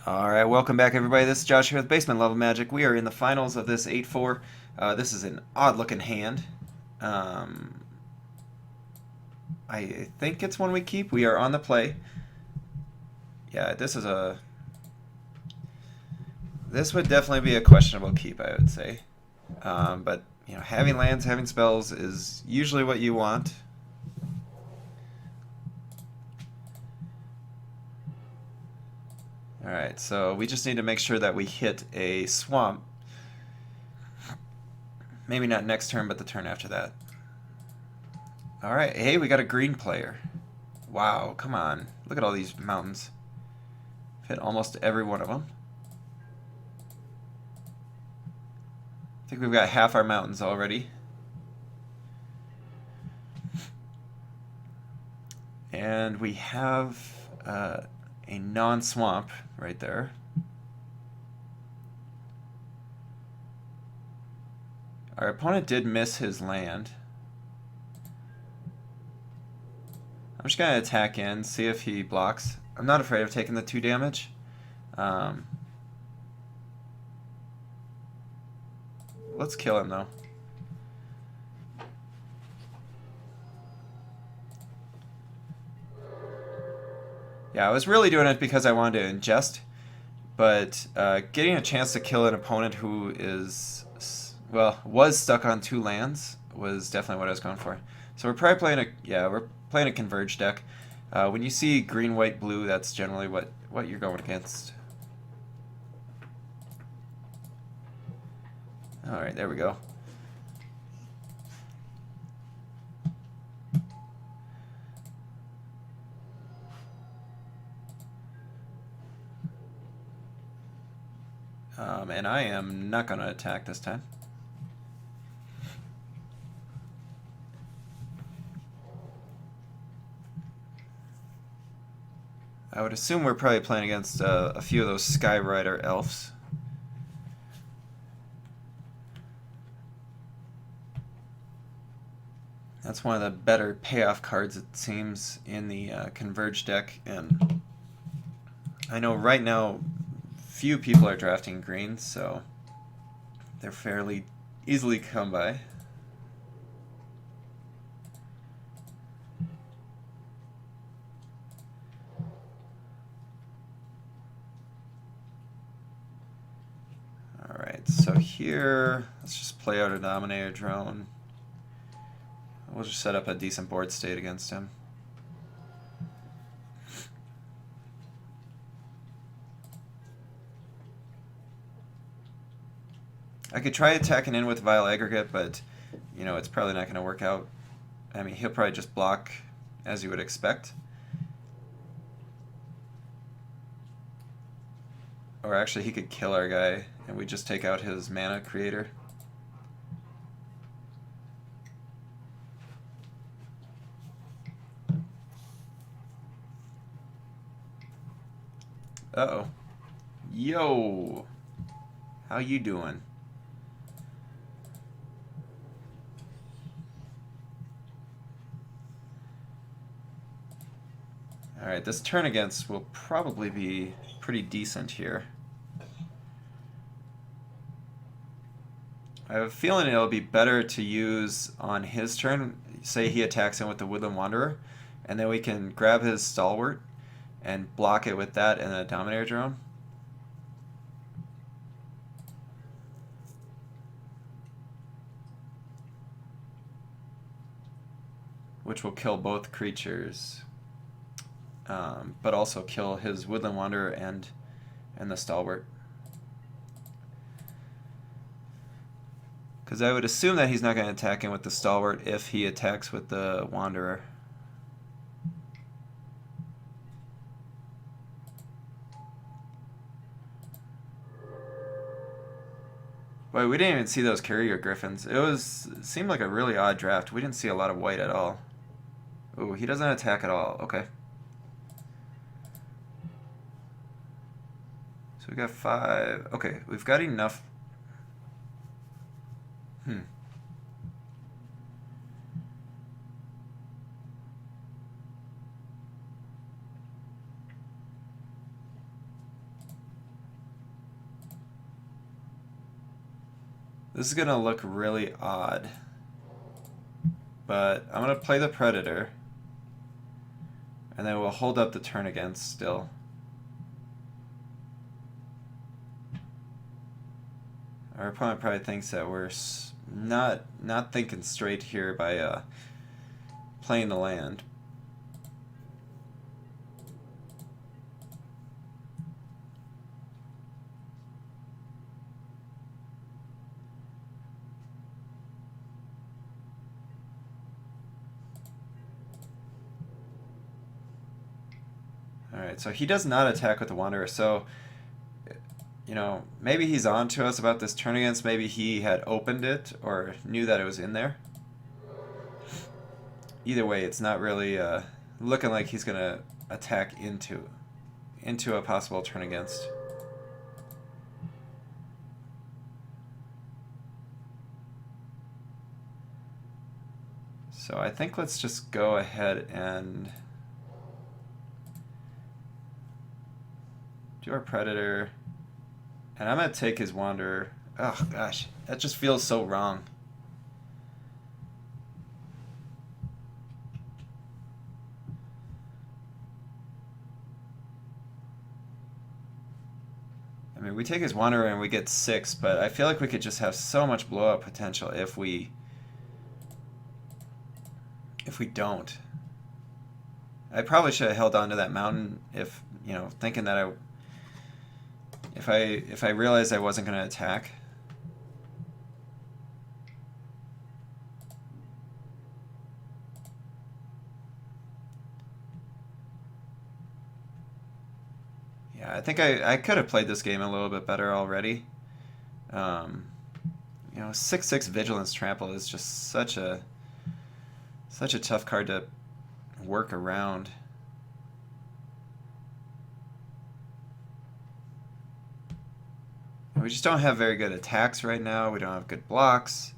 Alright, welcome back everybody. This is Josh here with Basement Level Magic. We are in the finals of this 8-4. This is an odd looking hand. Um, I think it's one we keep. We are on the play. Yeah, this would definitely be a questionable keep, I would say. But, having lands, having spells is usually what you want. Alright, so we just need to make sure that we hit a swamp. Maybe not next turn, but the turn after that. Alright, hey, we got a green player. Wow, come on. Look at all these mountains. Hit almost every one of them. I think we've got half our mountains already. And we have a non-swamp right there. Our opponent did miss his land. I'm just going to attack in, see if he blocks. I'm not afraid of taking the 2 damage. Let's kill him though. Yeah, I was really doing it because I wanted to ingest, but getting a chance to kill an opponent who was stuck on 2 lands was definitely what I was going for. So we're probably playing a converge deck. When you see green, white, blue, that's generally what you're going against. Alright, there we go. And I am not going to attack this time. I would assume we're probably playing against a few of those Skyrider elves. That's one of the better payoff cards, it seems, in the Converge deck. And I know right now few people are drafting greens, so they're fairly easily come by. Alright, so here, let's just play out a Dominator drone. We'll just set up a decent board state against him. I could try attacking in with Vile Aggregate, but, it's probably not going to work out. I mean, he'll probably just block as you would expect. Or actually, he could kill our guy, and we just take out his mana creator. Uh-oh. Yo! How you doing? Alright, this turn against will probably be pretty decent here. I have a feeling it'll be better to use on his turn. Say he attacks him with the Woodland Wanderer, and then we can grab his Stalwart and block it with that and a Dominator drone. Which will kill both creatures, but also kill his Woodland Wanderer and the Stalwart. Because I would assume that he's not going to attack him with the Stalwart if he attacks with the Wanderer. Boy, we didn't even see those Carrier Griffins. It seemed like a really odd draft. We didn't see a lot of white at all. Ooh, he doesn't attack at all. Okay. So we got 5. Okay, we've got enough. This is going to look really odd. But I'm going to play the Predator. And then we'll hold up the turn against still. Our opponent probably thinks that we're not thinking straight here by playing the land. Alright, so he does not attack with the Wanderer, so, you know, maybe he's on to us about this turn against, maybe he had opened it or knew that it was in there. Either way, it's not really looking like he's going to attack into a possible turn against. So I think let's just go ahead and do our Predator. And I'm going to take his Wanderer. Oh, gosh. That just feels so wrong. I mean, we take his Wanderer and we get 6, but I feel like we could just have so much blow-up potential if we don't. I probably should have held on to that mountain if, you know, thinking that if I realized I wasn't going to attack. Yeah, I think I could have played this game a little bit better already. You know, 6/6 Vigilance Trample is just such a tough card to work around. We just don't have very good attacks right now. We don't have good blocks.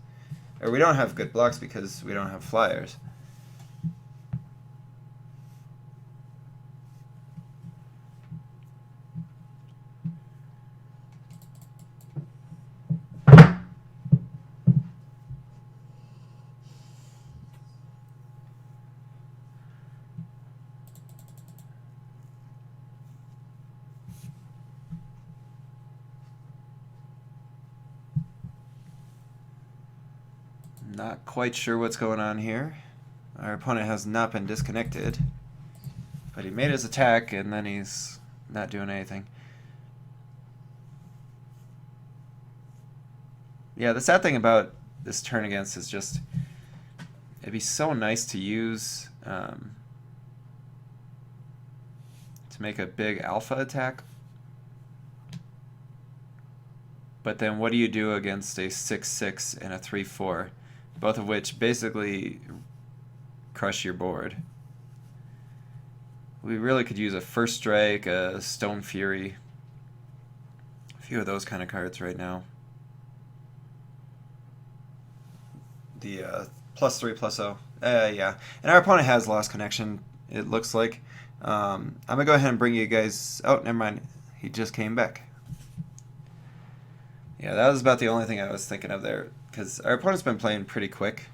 Or we don't have good blocks because we don't have flyers. Not quite sure what's going on here. Our opponent has not been disconnected. But he made his attack and then he's not doing anything. Yeah, the sad thing about this turn against is just it'd be so nice to use to make a big alpha attack. But then what do you do against a 6/6 and a 3/4? Both of which basically crush your board. We really could use a First Strike, a Stone Fury, a few of those kind of cards right now. The +3/+0. Yeah. And our opponent has lost connection, it looks like. I'm going to go ahead and bring you guys... Oh, never mind. He just came back. Yeah, that was about the only thing I was thinking of there, because our opponent's been playing pretty quick.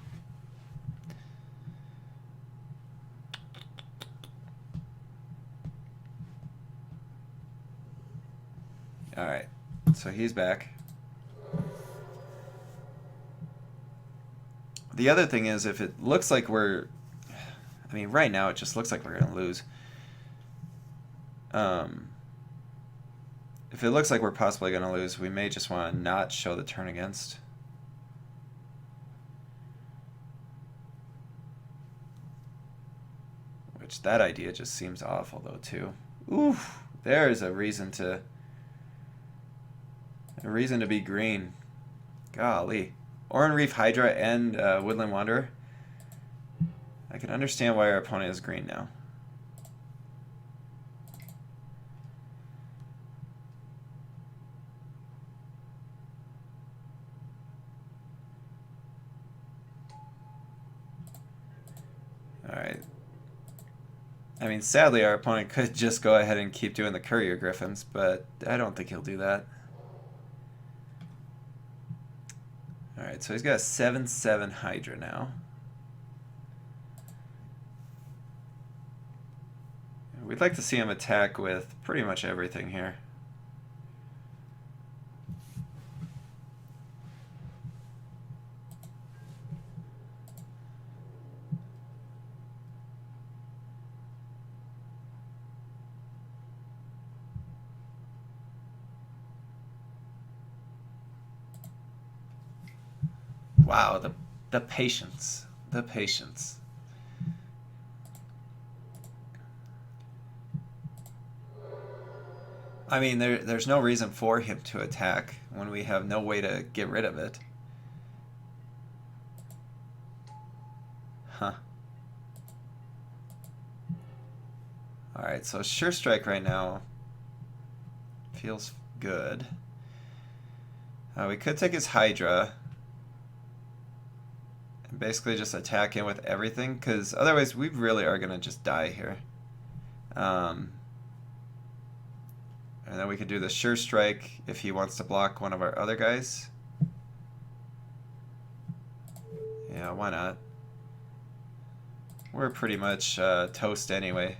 Alright, so he's back. The other thing is, if it looks like we're... I mean, right now it just looks like we're going to lose. If it looks like we're possibly going to lose, we may just want to not show the turn against. Which, that idea just seems awful, though, too. Oof, there's a reason to be green. Golly. Oran Reef Hydra and Woodland Wanderer. I can understand why our opponent is green now. Alright. I mean, sadly, our opponent could just go ahead and keep doing the Courier Griffins, but I don't think he'll do that. Alright, so he's got a 7/7 Hydra now. We'd like to see him attack with pretty much everything here. Wow, the patience. The patience. I mean, there's no reason for him to attack when we have no way to get rid of it. Huh. Alright, so Sure Strike right now feels good. We could take his Hydra and basically just attack him with everything, because otherwise we really are going to just die here. And then we could do the Sure Strike if he wants to block one of our other guys. Yeah, why not? We're pretty much toast anyway.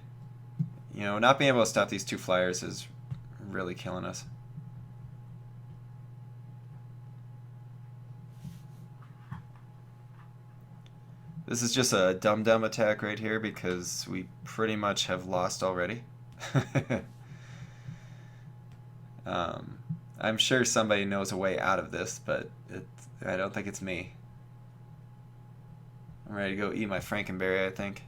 You know, not being able to stop these two flyers is really killing us. This is just a dum-dum attack right here because we pretty much have lost already. I'm sure somebody knows a way out of this, but I don't think it's me. I'm ready to go eat my Frankenberry, I think.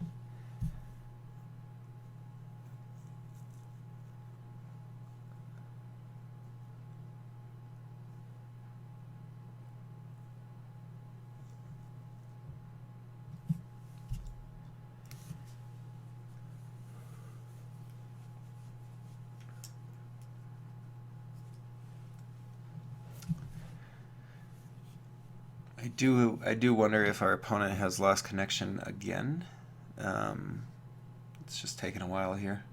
I do wonder if our opponent has lost connection again. It's just taking a while here.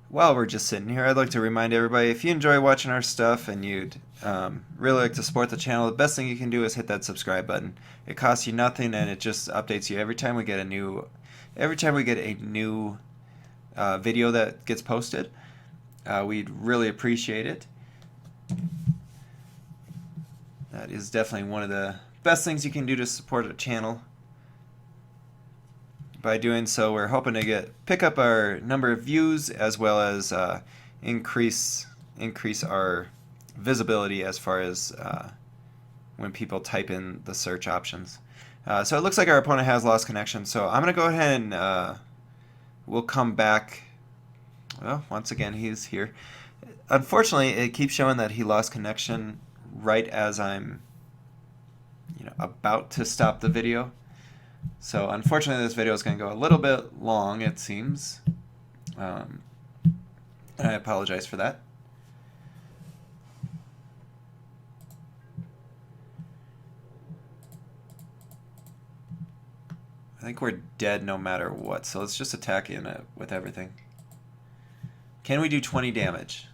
While we're just sitting here, I'd like to remind everybody, if you enjoy watching our stuff and you'd really like to support the channel, the best thing you can do is hit that subscribe button. It costs you nothing, and it just updates you every time we get a new video that gets posted. We'd really appreciate it. That is definitely one of the best things you can do to support a channel. By doing so, we're hoping to pick up our number of views as well as increase our visibility as far as when people type in the search options. So it looks like our opponent has lost connection, so I'm going to go ahead and we'll come back. Well, once again, he's here. Unfortunately, it keeps showing that he lost connection right as I'm about to stop the video. So unfortunately, this video is going to go a little bit long, it seems. I apologize for that. I think we're dead no matter what, so let's just attack in it with everything. Can we do 20 damage?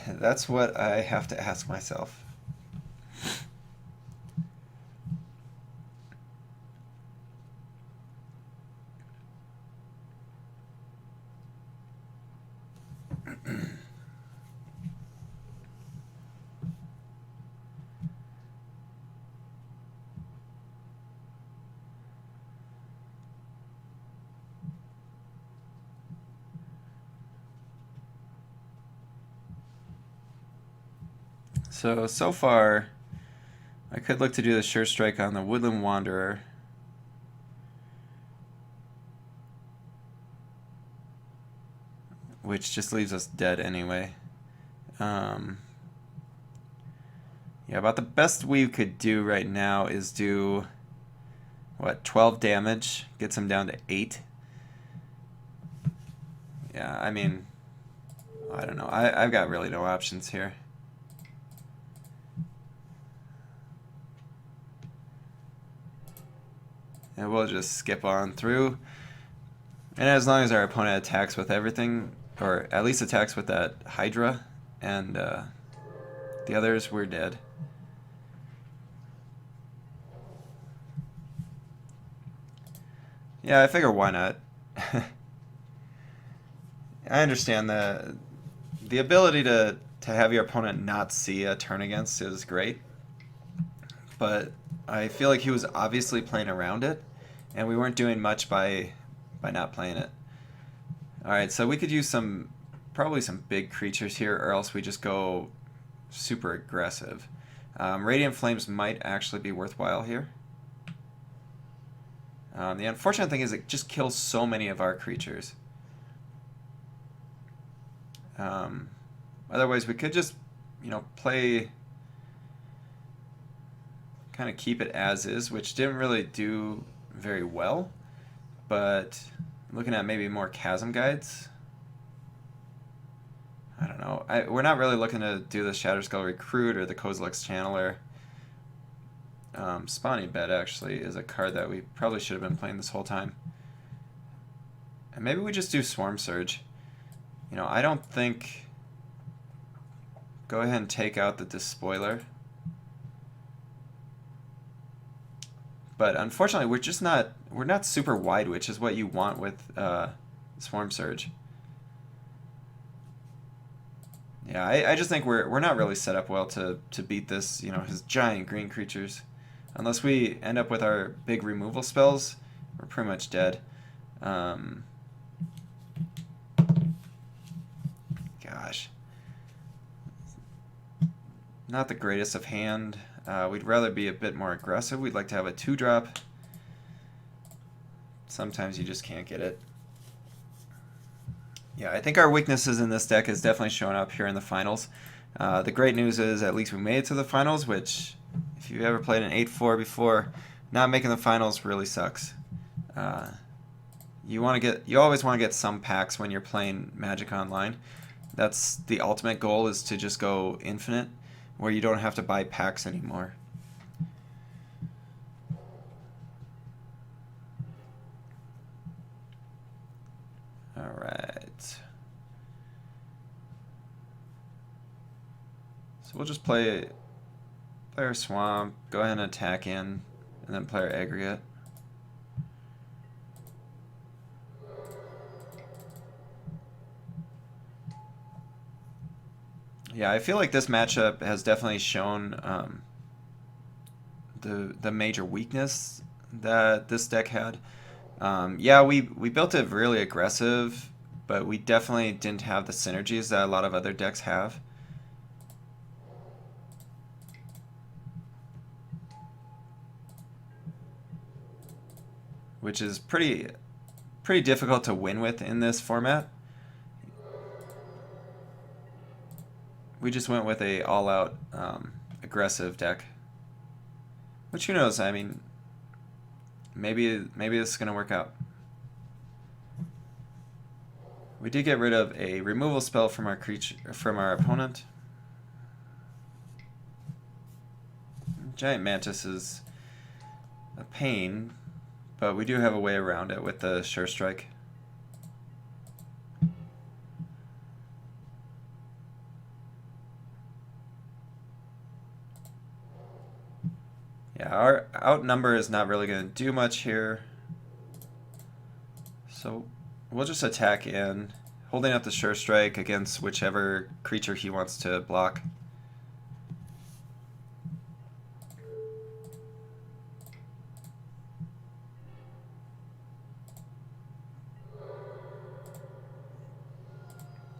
That's what I have to ask myself. So far, I could look to do the Sure Strike on the Woodland Wanderer. Which just leaves us dead anyway. Yeah, about the best we could do right now is do, what, 12 damage? Gets him down to 8. Yeah, I mean, I don't know. I've got really no options here. And we'll just skip on through. And as long as our opponent attacks with everything, or at least attacks with that Hydra and the others, we're dead. Yeah, I figure why not. I understand the ability to have your opponent not see a turn against is great, but I feel like he was obviously playing around it, and we weren't doing much by not playing it. All right, so we could use probably some big creatures here, or else we just go super aggressive. Radiant Flames might actually be worthwhile here. The unfortunate thing is it just kills so many of our creatures. Otherwise, we could just, play, kind of keep it as is, which didn't really do very well. But looking at maybe more Chasm Guides, I don't know. We're not really looking to do the Shatterskull Recruit or the Kozilek's Channeler. Spawning Bed actually is a card that we probably should have been playing this whole time. And maybe we just do Swarm Surge. I don't think... Go ahead and take out the Despoiler. But unfortunately, we're not super wide, which is what you want with Swarm Surge. Yeah, I just think we're not really set up well to beat this, his giant green creatures. Unless we end up with our big removal spells, we're pretty much dead. Gosh. Not the greatest of hand. We'd rather be a bit more aggressive. We'd like to have a 2-drop. Sometimes you just can't get it. Yeah, I think our weaknesses in this deck is definitely showing up here in the finals. The great news is at least we made it to the finals, which, if you've ever played an 8-4 before, not making the finals really sucks. You always want to get some packs when you're playing Magic Online. That's the ultimate goal, is to just go infinite, where you don't have to buy packs anymore. Alright. So we'll just play our Swamp, go ahead and attack in, and then play our Aggregate. Yeah, I feel like this matchup has definitely shown the major weakness that this deck had. Yeah, we built it really aggressive, but we definitely didn't have the synergies that a lot of other decks have. Which is pretty difficult to win with in this format. We just went with a all-out aggressive deck. Which, who knows, I mean, maybe this is going to work out. We did get rid of a removal spell from our opponent. Giant Mantis is a pain, but we do have a way around it with the Sure Strike. Yeah, our outnumber is not really going to do much here. So we'll just attack in, holding up the Sure Strike against whichever creature he wants to block.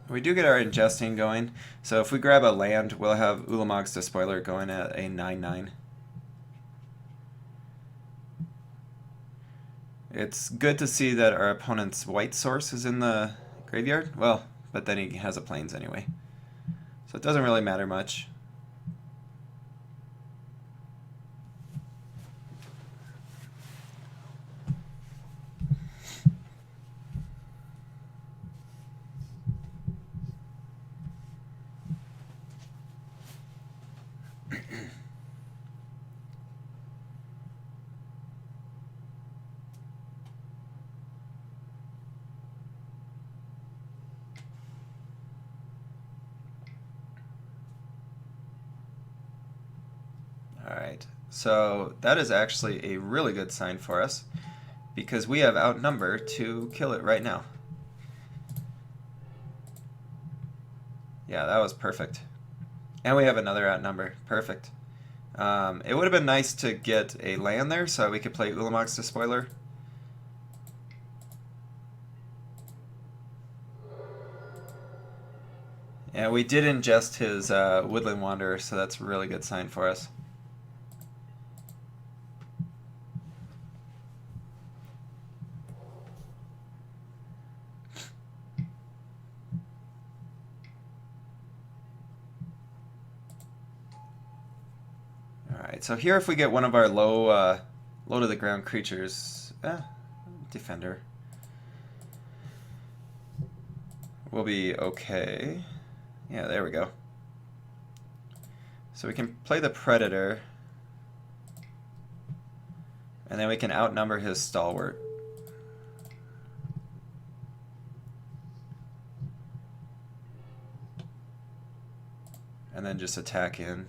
We do get our ingesting going, so if we grab a land, we'll have Ulamog's Despoiler going at a 9/9. It's good to see that our opponent's white source is in the graveyard. Well, but then he has a plains anyway. So it doesn't really matter much. Alright, so that is actually a really good sign for us because we have outnumber to kill it right now. Yeah, that was perfect. And we have another outnumber. Perfect. It would have been nice to get a land there so we could play Ulamog's Despoiler. Yeah, we did ingest his Woodland Wanderer, so that's a really good sign for us. Alright, so here if we get one of our low to the ground creatures, Defender, we'll be okay. Yeah, there we go. So we can play the Predator, and then we can outnumber his Stalwart. And then just attack in.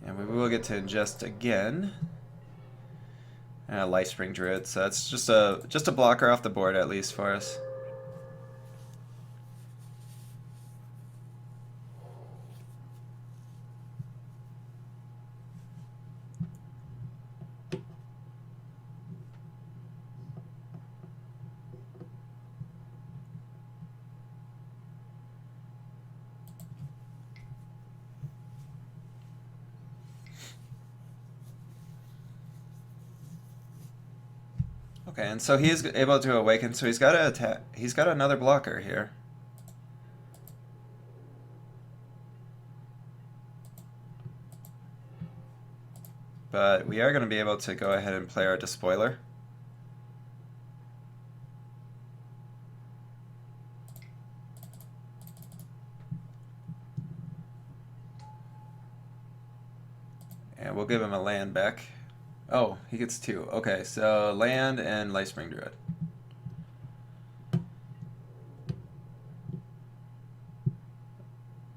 And we will get to ingest again. And a Lifespring Druid, so that's just a blocker off the board at least for us. Okay, and so he is able to awaken, so he's got to attack. He's got another blocker here. But we are going to be able to go ahead and play our Despoiler. And we'll give him a land back. Oh, he gets two. Okay, so land and Lifespring Druid.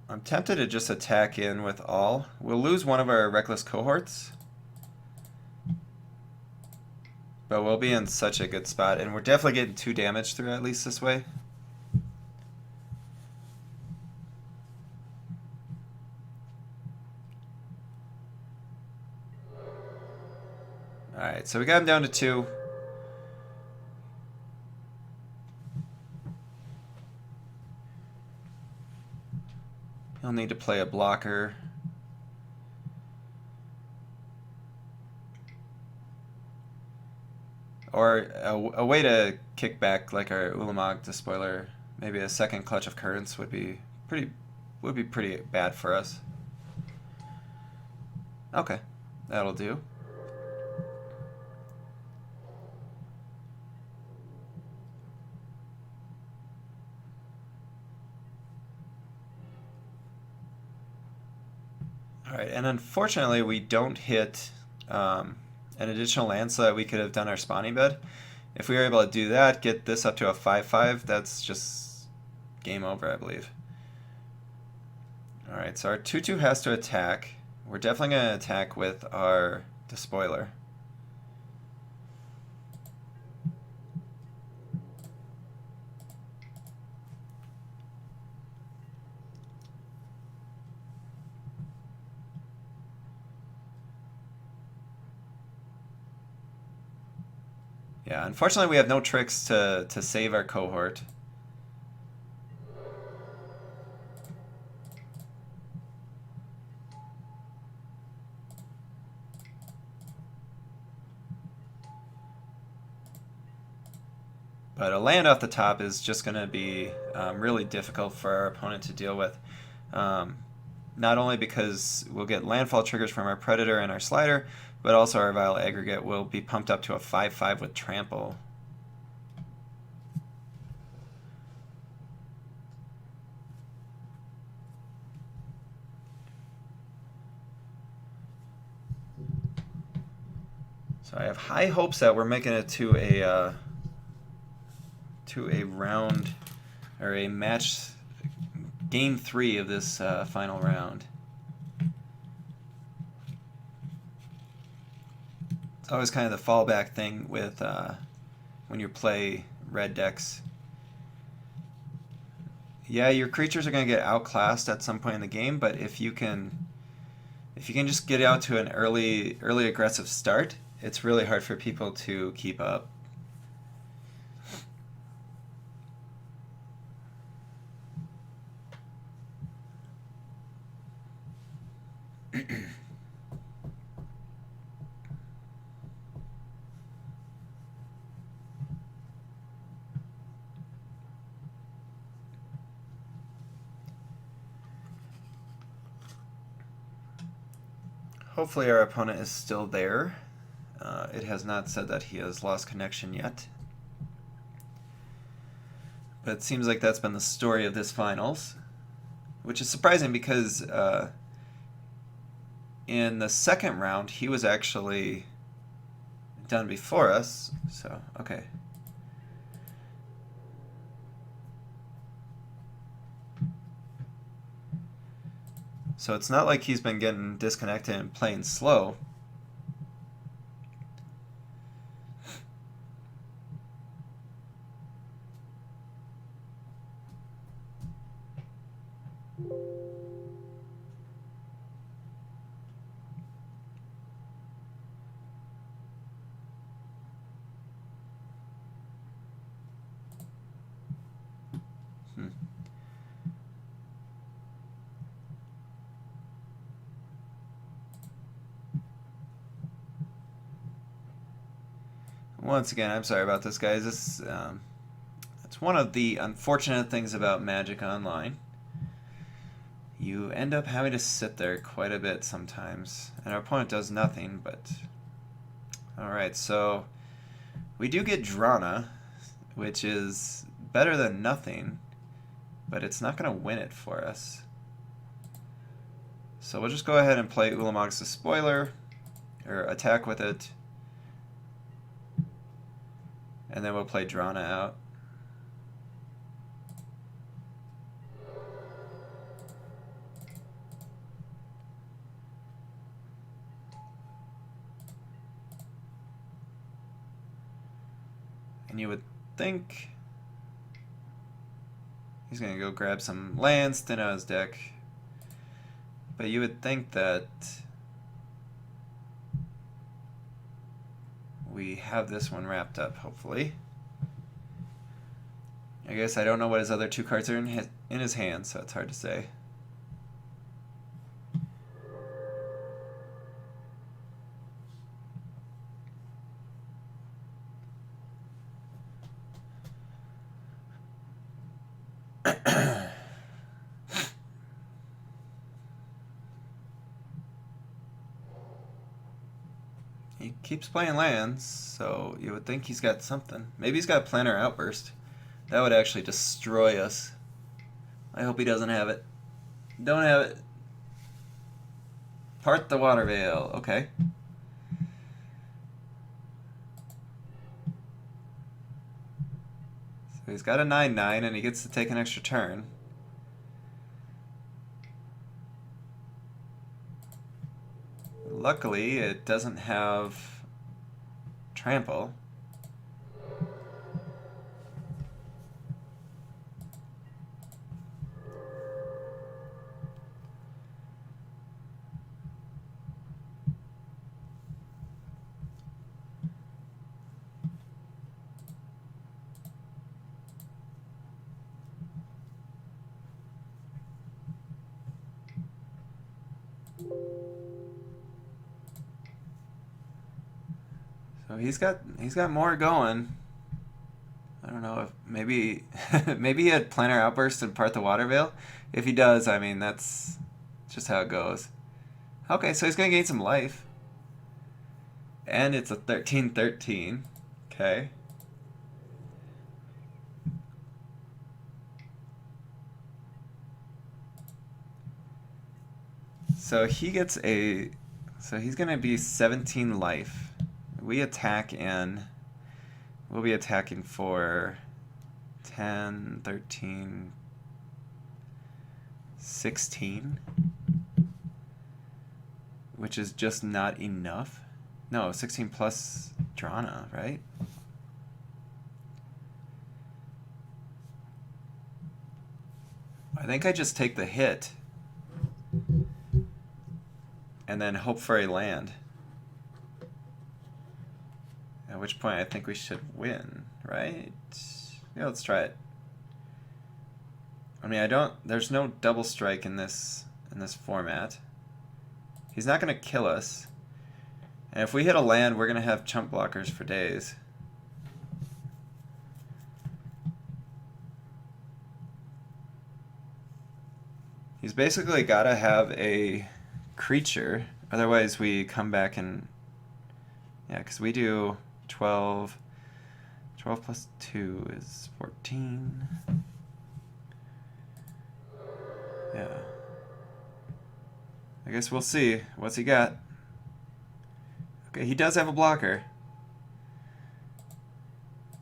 I'm tempted to just attack in with all. We'll lose one of our Reckless Cohorts. But we'll be in such a good spot, and we're definitely getting 2 damage through at least this way. Alright, so we got him down to 2. He'll need to play a blocker. Or a way to kick back like our Ulamog Despoiler. Maybe a second Clutch of Currents would be pretty bad for us. Okay, that'll do. Alright, and unfortunately we don't hit an additional land so that we could have done our spawning bed. If we were able to do that, get this up to a 5/5, that's just game over, I believe. Alright, so our 2/2 has to attack. We're definitely going to attack with our Despoiler. Yeah, unfortunately we have no tricks to save our cohort. But a land off the top is just going to be really difficult for our opponent to deal with. Not only because we'll get landfall triggers from our Predator and our Slider, but also our Vile Aggregate will be pumped up to a 5/5 with Trample. So I have high hopes that we're making it to to a round, or a match, game 3 of this final round. It's always kind of the fallback thing with when you play red decks. Yeah, your creatures are going to get outclassed at some point in the game, but if you can just get out to an early aggressive start, it's really hard for people to keep up. Hopefully our opponent is still there. It has not said that he has lost connection yet. But it seems like that's been the story of this finals, which is surprising because in the second round he was actually done before us. So, okay. So it's not like he's been getting disconnected and playing slow. Once again, I'm sorry about this, guys. It's one of the unfortunate things about Magic Online. You end up having to sit there quite a bit sometimes, and our opponent does nothing, but... Alright, so we do get Drana, which is better than nothing, but it's not going to win it for us. So we'll just go ahead and play Ulamog's the Spoiler, or attack with it. And then we'll play Drana out. And you would think he's going to go grab some lands, thin out his deck. But you would think that we have this one wrapped up, hopefully. I guess I don't know what his other 2 cards are in his hand, so it's hard to say. He keeps playing lands, so you would think he's got something. Maybe he's got Planar Outburst. That would actually destroy us. I hope he doesn't have it. Don't have it. Part the Water Veil. Okay. So he's got a 9/9 and he gets to take an extra turn. Luckily, it doesn't have trample. So he's got more going. I don't know if maybe maybe he had Planar Outburst and Part the Water Veil. If he does, I mean that's just how it goes. Okay, so he's gonna gain some life. And it's a 13/13. Okay. So he gets a... So he's going to be 17 life. We attack and... We'll be attacking for 10, 13, 16, which is just not enough. No, 16 plus Drana, right? I think I just take the hit and then hope for a land. At which point I think we should win, right? Yeah, let's try it. I mean, there's no double strike in this format. He's not going to kill us. And if we hit a land, we're going to have chump blockers for days. He's basically got to have a creature, otherwise we come back and... Yeah, because we do 12. 12 plus 2 is 14. Yeah. I guess we'll see. What's he got? Okay, he does have a blocker.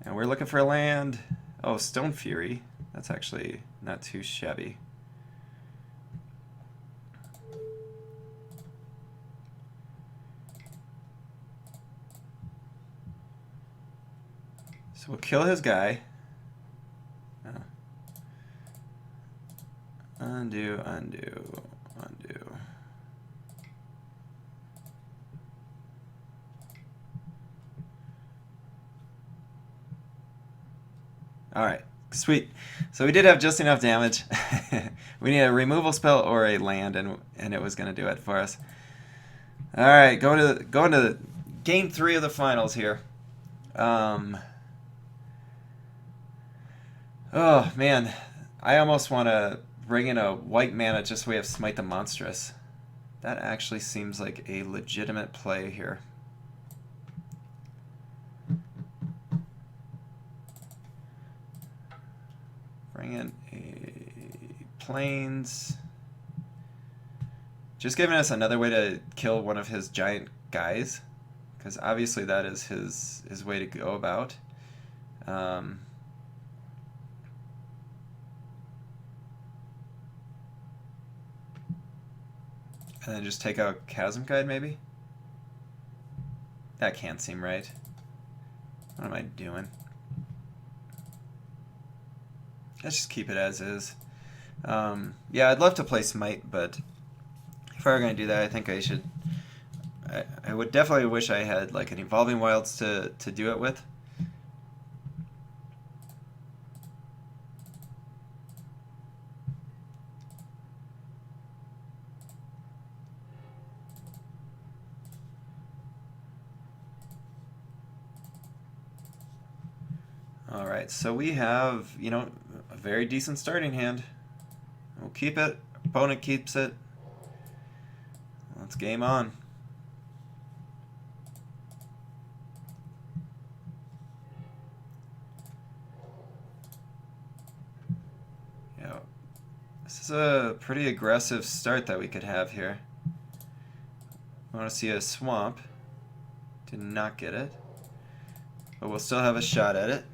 And we're looking for a land. Oh, Stone Fury. That's actually not too shabby. So we'll kill his guy. Undo, undo, undo. Alright, sweet. So we did have just enough damage. We need a removal spell or a land, and it was going to do it for us. Alright, going to game 3 of the finals here. Oh, man. I almost want to bring in a white mana just so we have Smite the Monstrous. That actually seems like a legitimate play here. Bring in a Plains. Just giving us another way to kill one of his giant guys, because obviously that is his way to go about. And then just take out Chasm Guide, maybe? That can't seem right. What am I doing? Let's just keep it as is. Yeah, I'd love to play Smite, but if I were going to do that, I think I should... I would definitely wish I had like an Evolving Wilds to do it with. Alright, so we have, you know, a very decent starting hand. We'll keep it. Opponent keeps it. Let's game on. Yeah, this is a pretty aggressive start that we could have here. I want to see a swamp. Did not get it. But we'll still have a shot at it.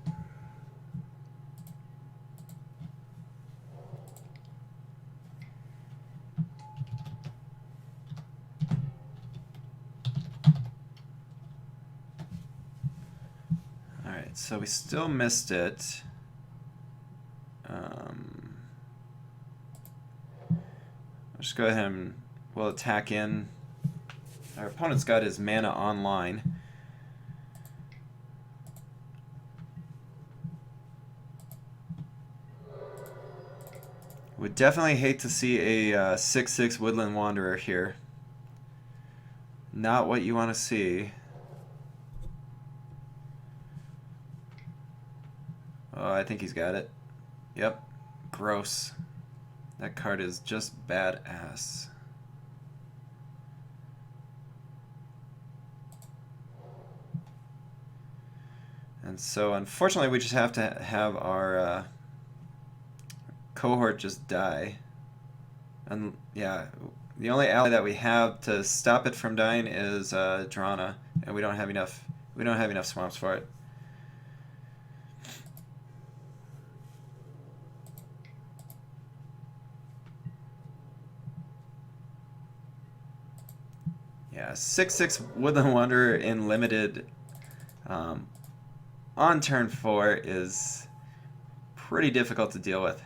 So we still missed it. I'll just go ahead and we'll attack in. Our opponent's got his mana online. Would definitely hate to see a 6/6 Woodland Wanderer here. Not what you want to see. Oh, I think he's got it. Yep. Gross. That card is just badass. And so, unfortunately, we just have to have our cohort just die. And yeah, the only ally that we have to stop it from dying is Drana, and we don't have enough. We don't have enough swamps for it. Yeah, 6/6 Woodland Wanderer in limited on turn 4 is pretty difficult to deal with.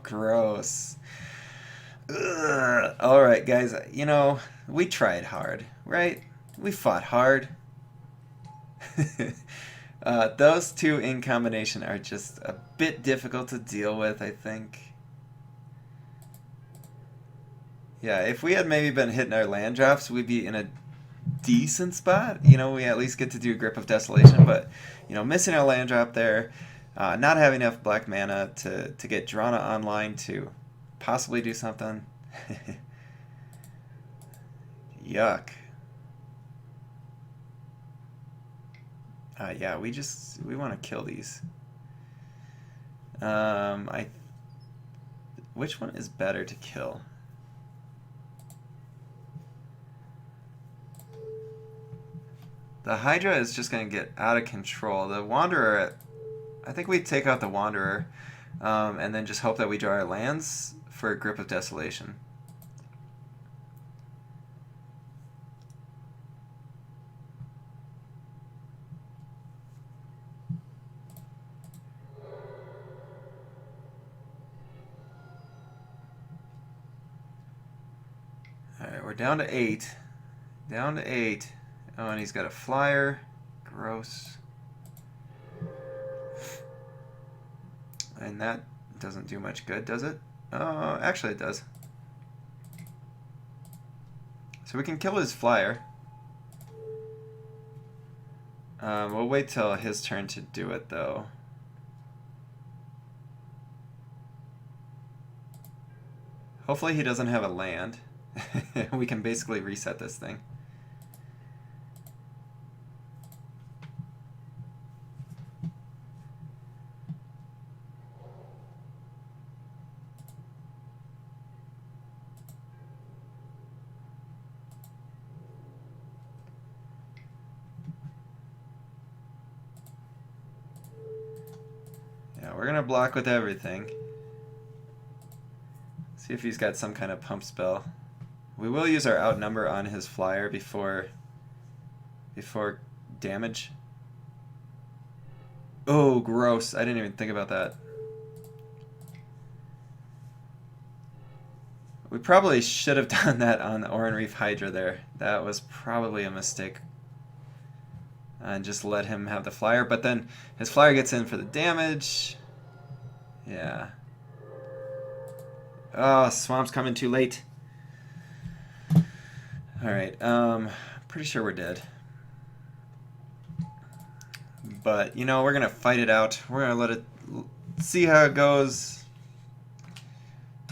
Gross. Ugh. All right, guys. You know, we tried hard, right? We fought hard. Those two in combination are just a bit difficult to deal with, I think. Yeah, if we had maybe been hitting our land drops, we'd be in a decent spot. You know, we at least get to do Grip of Desolation, but, you know, missing our land drop there, not having enough black mana to get Drana online to possibly do something. Yuck. Yeah, we want to kill these. Which one is better to kill? The Hydra is just going to get out of control. The Wanderer, I think we take out the Wanderer, and then just hope that we draw our lands for a Grip of Desolation. Alright, we're down to 8. Down to 8. Oh, and he's got a flyer. Gross. And that doesn't do much good, does it? Oh, actually it does. So we can kill his flyer. We'll wait till his turn to do it, though. Hopefully he doesn't have a land. We can basically reset this thing. Yeah, we're gonna block with everything. See if he's got some kind of pump spell. We will use our outnumber on his flyer before damage. Oh, gross. I didn't even think about that. We probably should have done that on the Oran Reef Hydra there. That was probably a mistake. And just let him have the flyer, but then his flyer gets in for the damage. Yeah. Oh, Swamp's coming too late. Alright, pretty sure we're dead. But, you know, we're gonna fight it out. We're gonna let it see how it goes.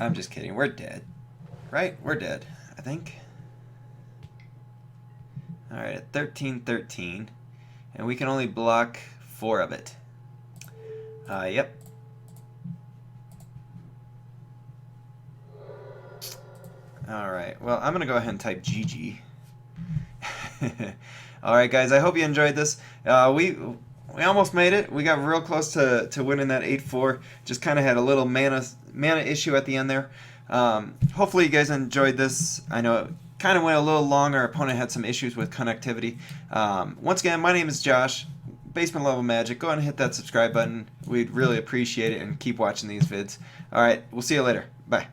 I'm just kidding. We're dead. Right? We're dead, I think. Alright, at 13-13. And we can only block 4 of it. Yep. Alright, well, I'm going to go ahead and type GG. Alright, guys, I hope you enjoyed this. We almost made it. We got real close to winning that 8-4. Just kind of had a little mana issue at the end there. Hopefully you guys enjoyed this. I know it kind of went a little long. Our opponent had some issues with connectivity. Once again, my name is Josh. Basement Level Magic. Go ahead and hit that subscribe button. We'd really appreciate it, and keep watching these vids. Alright, we'll see you later. Bye.